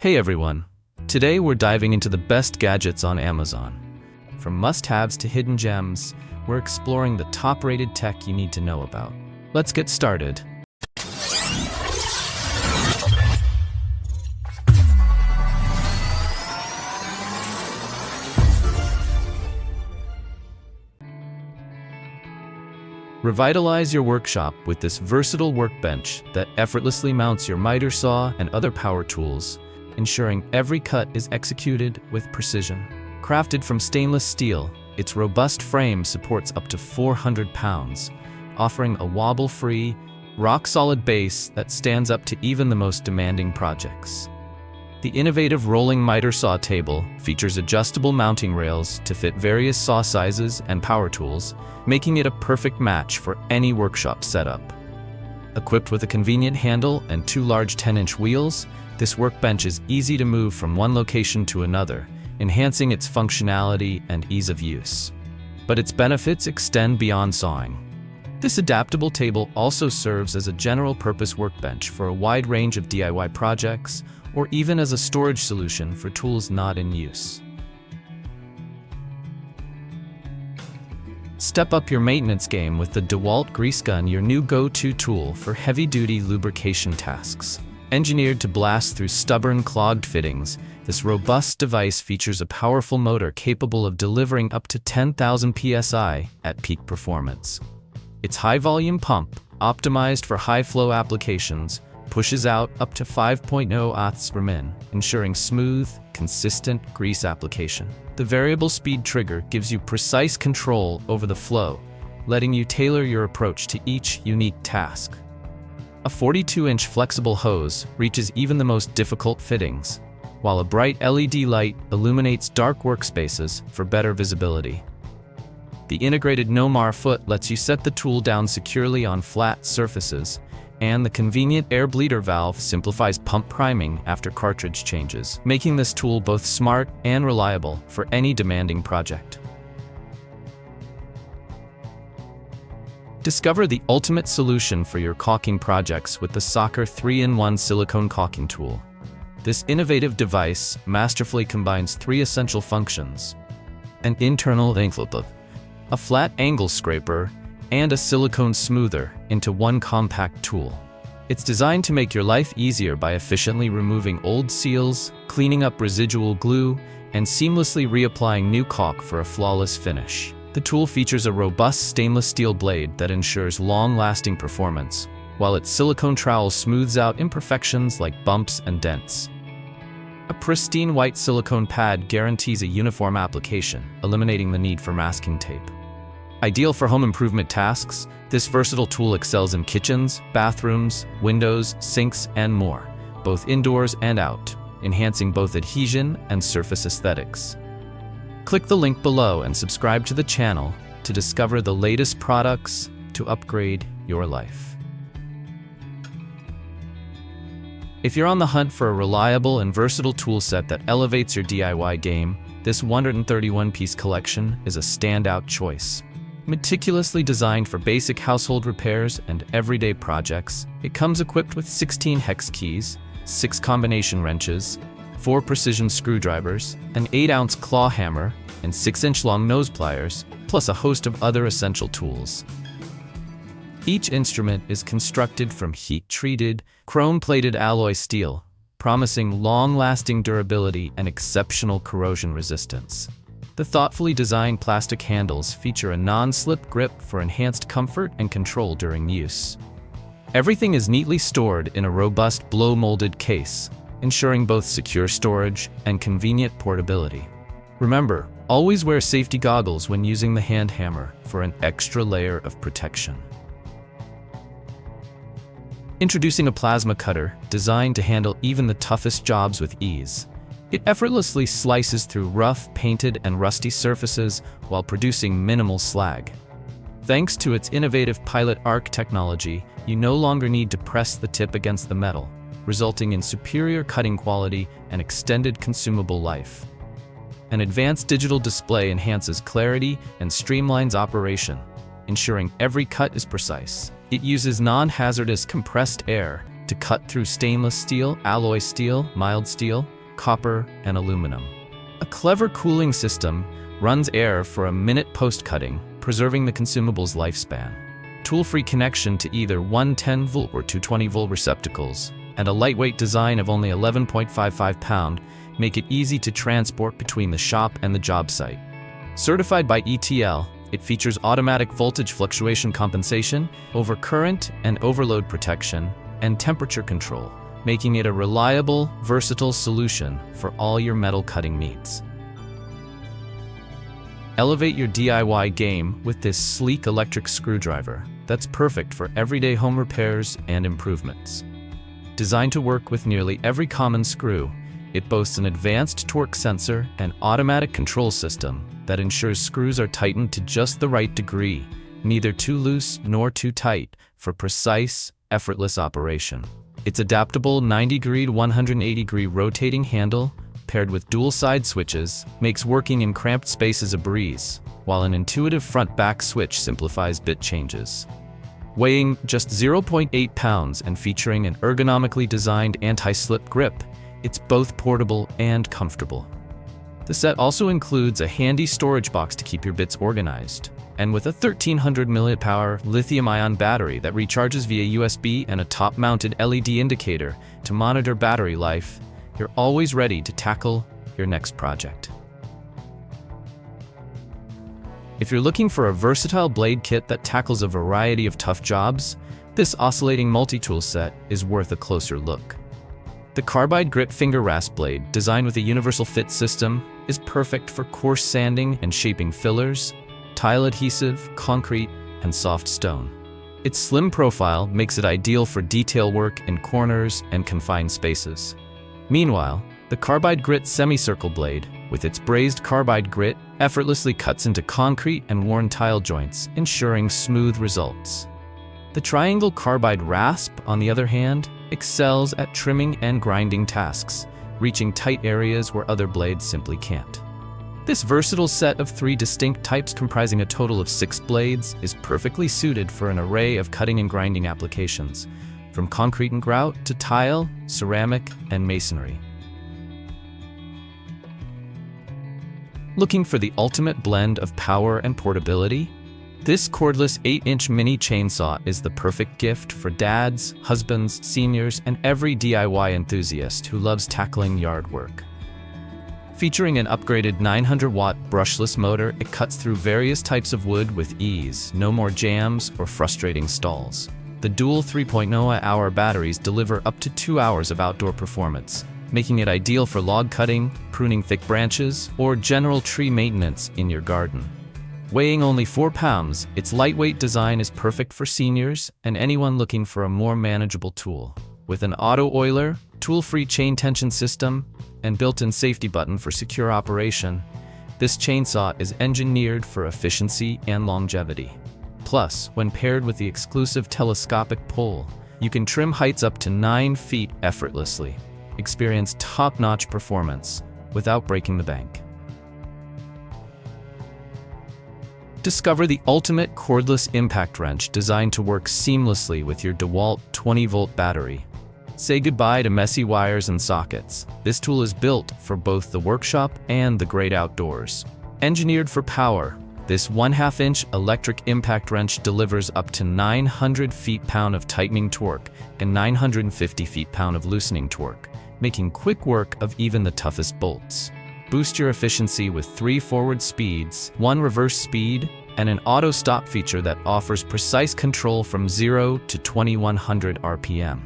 Hey everyone! Today we're diving into the best gadgets on Amazon. From must-haves to hidden gems, we're exploring the top-rated tech you need to know about. Let's get started. Revitalize your workshop with this versatile workbench that effortlessly mounts your miter saw and other power tools, ensuring every cut is executed with precision. Crafted from stainless steel, its robust frame supports up to 400 pounds, offering a wobble-free, rock-solid base that stands up to even the most demanding projects. The innovative rolling miter saw table features adjustable mounting rails to fit various saw sizes and power tools, making it a perfect match for any workshop setup. Equipped with a convenient handle and two large 10-inch wheels, this workbench is easy to move from one location to another, enhancing its functionality and ease of use. But its benefits extend beyond sawing. This adaptable table also serves as a general-purpose workbench for a wide range of DIY projects, or even as a storage solution for tools not in use. Step up your maintenance game with the DeWalt Grease Gun, your new go-to tool for heavy-duty lubrication tasks. Engineered to blast through stubborn, clogged fittings, this robust device features a powerful motor capable of delivering up to 10,000 psi at peak performance. Its high-volume pump, optimized for high-flow applications, pushes out up to 5.0 Aths per min, ensuring smooth, consistent grease application. The variable speed trigger gives you precise control over the flow, letting you tailor your approach to each unique task. A 42-inch flexible hose reaches even the most difficult fittings, while a bright LED light illuminates dark workspaces for better visibility. The integrated Nomar foot lets you set the tool down securely on flat surfaces, and the convenient air bleeder valve simplifies pump priming after cartridge changes, making this tool both smart and reliable for any demanding project. Discover the ultimate solution for your caulking projects with the Soccer 3-in-1 silicone caulking tool. This innovative device masterfully combines three essential functions: an internal ink flipper, a flat angle scraper, and a silicone smoother into one compact tool. It's designed to make your life easier by efficiently removing old seals, cleaning up residual glue, and seamlessly reapplying new caulk for a flawless finish. The tool features a robust stainless steel blade that ensures long-lasting performance, while its silicone trowel smooths out imperfections like bumps and dents. A pristine white silicone pad guarantees a uniform application, eliminating the need for masking tape. Ideal for home improvement tasks, this versatile tool excels in kitchens, bathrooms, windows, sinks, and more, both indoors and out, enhancing both adhesion and surface aesthetics. Click the link below and subscribe to the channel to discover the latest products to upgrade your life. If you're on the hunt for a reliable and versatile tool set that elevates your DIY game, this 131-piece collection is a standout choice. Meticulously designed for basic household repairs and everyday projects, it comes equipped with 16 hex keys, 6 combination wrenches, 4 precision screwdrivers, an 8-ounce claw hammer, and 6-inch long nose pliers, plus a host of other essential tools. Each instrument is constructed from heat-treated, chrome-plated alloy steel, promising long-lasting durability and exceptional corrosion resistance. The thoughtfully designed plastic handles feature a non-slip grip for enhanced comfort and control during use. Everything is neatly stored in a robust blow-molded case, ensuring both secure storage and convenient portability. Remember, always wear safety goggles when using the hand hammer for an extra layer of protection. Introducing a plasma cutter designed to handle even the toughest jobs with ease. It effortlessly slices through rough, painted, and rusty surfaces while producing minimal slag. Thanks to its innovative pilot arc technology, you no longer need to press the tip against the metal, resulting in superior cutting quality and extended consumable life. An advanced digital display enhances clarity and streamlines operation, ensuring every cut is precise. It uses non-hazardous compressed air, to cut through stainless steel, alloy steel, mild steel, copper, and aluminum. A clever cooling system runs air for a minute post-cutting, preserving the consumable's lifespan. Tool-free connection to either 110-volt or 220-volt receptacles, and a lightweight design of only 11.55 pound make it easy to transport between the shop and the job site. Certified by ETL, it features automatic voltage fluctuation compensation, overcurrent and overload protection, and temperature control, making it a reliable, versatile solution for all your metal cutting needs. Elevate your DIY game with this sleek electric screwdriver that's perfect for everyday home repairs and improvements. Designed to work with nearly every common screw, it boasts an advanced torque sensor and automatic control system that ensures screws are tightened to just the right degree, neither too loose nor too tight, for precise, effortless operation. Its adaptable 90-degree to 180-degree rotating handle, paired with dual side switches, makes working in cramped spaces a breeze, while an intuitive front-back switch simplifies bit changes. Weighing just 0.8 pounds and featuring an ergonomically designed anti-slip grip, it's both portable and comfortable. The set also includes a handy storage box to keep your bits organized, and with a 1300 mAh lithium-ion battery that recharges via USB and a top-mounted LED indicator to monitor battery life, you're always ready to tackle your next project. If you're looking for a versatile blade kit that tackles a variety of tough jobs, this oscillating multi-tool set is worth a closer look. The Carbide Grit Finger Rasp Blade, designed with a universal fit system, is perfect for coarse sanding and shaping fillers, tile adhesive, concrete, and soft stone. Its slim profile makes it ideal for detail work in corners and confined spaces. Meanwhile, the Carbide Grit Semicircle Blade, with its brazed carbide grit, effortlessly cuts into concrete and worn tile joints, ensuring smooth results. The Triangle Carbide Rasp, on the other hand, excels at trimming and grinding tasks, reaching tight areas where other blades simply can't. This versatile set of 3 distinct types comprising a total of 6 blades is perfectly suited for an array of cutting and grinding applications, from concrete and grout to tile, ceramic, and masonry. Looking for the ultimate blend of power and portability? This cordless 8-inch mini chainsaw is the perfect gift for dads, husbands, seniors, and every DIY enthusiast who loves tackling yard work. Featuring an upgraded 900-watt brushless motor, it cuts through various types of wood with ease, no more jams or frustrating stalls. The dual 3.0-hour batteries deliver up to 2 hours of outdoor performance, making it ideal for log cutting, pruning thick branches, or general tree maintenance in your garden. Weighing only 4 pounds, its lightweight design is perfect for seniors and anyone looking for a more manageable tool. With an auto oiler, tool-free chain tension system, and built-in safety button for secure operation, this chainsaw is engineered for efficiency and longevity. Plus, when paired with the exclusive telescopic pole, you can trim heights up to 9 feet effortlessly. Experience top-notch performance without breaking the bank. Discover the ultimate cordless impact wrench designed to work seamlessly with your DeWalt 20-volt battery. Say goodbye to messy wires and sockets. This tool is built for both the workshop and the great outdoors. Engineered for power, this 1/2-inch electric impact wrench delivers up to 900 feet-pound of tightening torque and 950 feet-pound of loosening torque, making quick work of even the toughest bolts. Boost your efficiency with 3 forward speeds, 1 reverse speed, and an auto stop feature that offers precise control from 0 to 2100 RPM.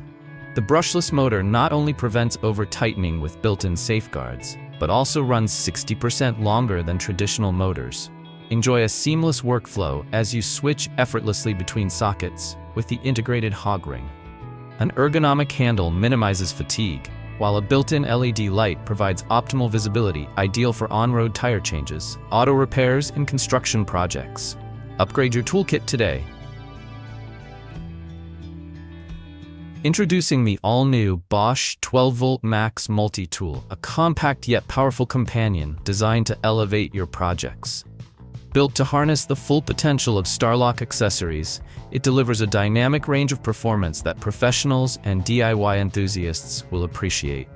The brushless motor not only prevents over-tightening with built-in safeguards, but also runs 60% longer than traditional motors. Enjoy a seamless workflow as you switch effortlessly between sockets with the integrated hog ring. An ergonomic handle minimizes fatigue, while a built-in LED light provides optimal visibility, ideal for on-road tire changes, auto repairs, and construction projects. Upgrade your toolkit today. Introducing the all-new Bosch 12-volt Max Multi-Tool, a compact yet powerful companion designed to elevate your projects. Built to harness the full potential of Starlock accessories, it delivers a dynamic range of performance that professionals and DIY enthusiasts will appreciate.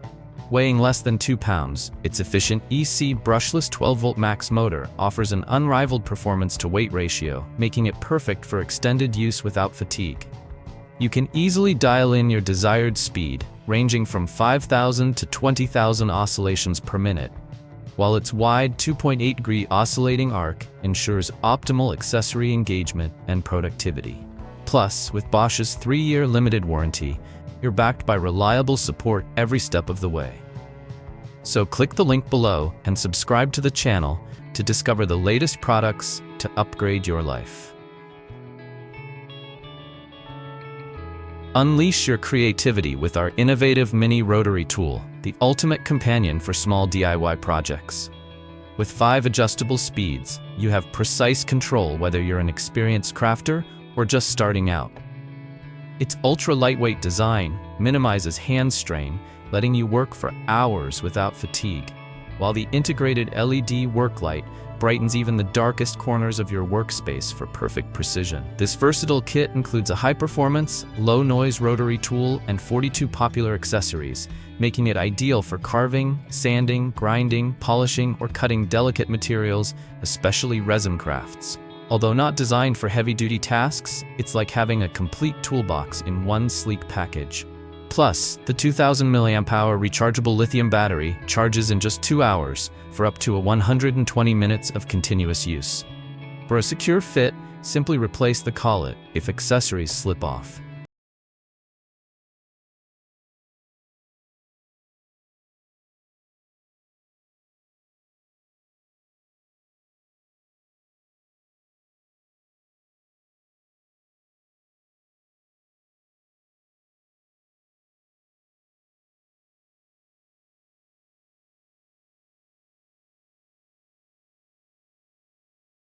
Weighing less than 2 pounds, its efficient EC brushless 12-volt max motor offers an unrivaled performance-to-weight ratio, making it perfect for extended use without fatigue. You can easily dial in your desired speed, ranging from 5,000 to 20,000 oscillations per minute, while its wide 2.8-degree oscillating arc ensures optimal accessory engagement and productivity. Plus, with Bosch's 3-year limited warranty, you're backed by reliable support every step of the way. So click the link below and subscribe to the channel to discover the latest products to upgrade your life. Unleash your creativity with our innovative mini rotary tool, the ultimate companion for small DIY projects. With 5 adjustable speeds, you have precise control whether you're an experienced crafter or just starting out. Its ultra-lightweight design minimizes hand strain, letting you work for hours without fatigue, while the integrated LED work light brightens even the darkest corners of your workspace for perfect precision. This versatile kit includes a high-performance, low-noise rotary tool and 42 popular accessories, making it ideal for carving, sanding, grinding, polishing, or cutting delicate materials, especially resin crafts. Although not designed for heavy-duty tasks, it's like having a complete toolbox in one sleek package. Plus, the 2,000 mAh rechargeable lithium battery charges in just 2 hours for up to 120 minutes of continuous use. For a secure fit, simply replace the collet if accessories slip off.